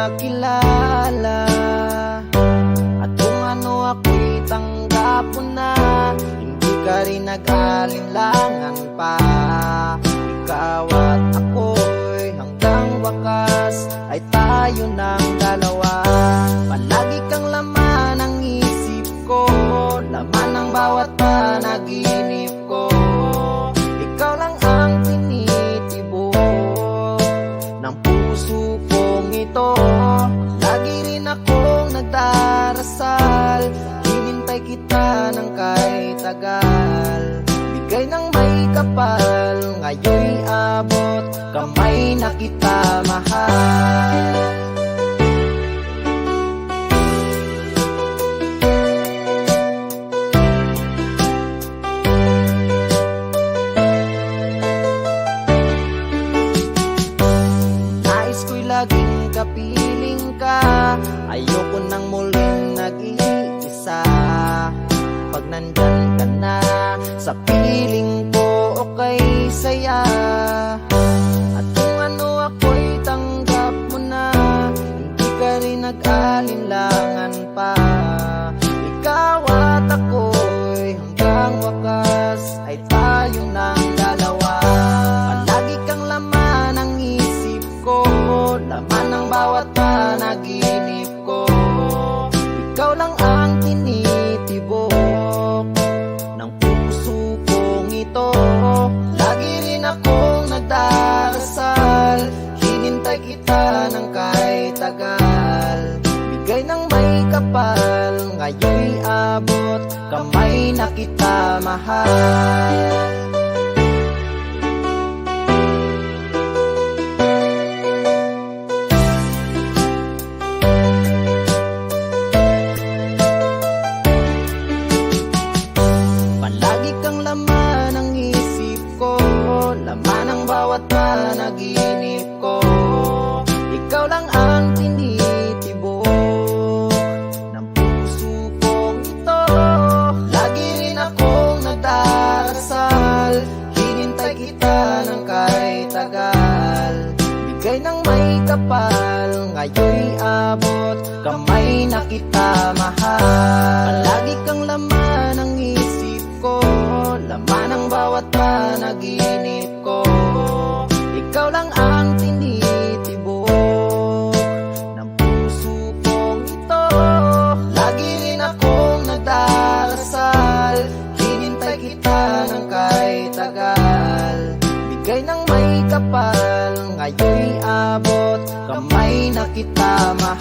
makilala. At kung ano ako'y tanggap mo na, hindi ka rin nag-alinlangan pa. Ikaw at ako'y hanggang wakas ay tayo ng dalawa. Palagi kang laman ng isip ko, laman ng bawat panaginip ko. Ikaw lang ang tinitibok ng puso kong ito. Lagi rin akong nagdarasal, hinintay kita ng kahit tagal. Bigay ng may kapal, ngayon'y abot kamay na kita mahal. Laging kapiling ka, ayoko nang muling nag-iisa. Pag nandyan ka na sa piling ko, okay saya. At kung ano ako'y tanggap mo na, hindi ka rin nag-alinlangan pa. Ikaw at ako'y hanggang wakas ay tayo ng dalawa. Palagi kang laman ng isip ko, laman ng bawat panaginip ko. Ikaw lang ang tinitibok ng puso kong ito. Lagi rin akong nagdarasal, hinintay kita ng kahit tagal. Bigay ng may kapal, ngayon'y abot kamay na kita mahal. Laman ang bawat panaginip ko. Ikaw lang ang tinitibok ng puso kong ito. Lagi rin akong nagdarasal, hinintay kita ng kahit tagal. Bigay ng may kapal, ngayon'y abot kamay na kita mahal. Palagi kang laman ng isip ko, laman ang bawat panaginip ko. Ikaw lang ang tinitibok ng puso kong ito. Lagi rin akong nagdarasal, hinintay kita ng kahit tagal. Bigay ng may kapal, ngayon'y abot kamay na kita mahal.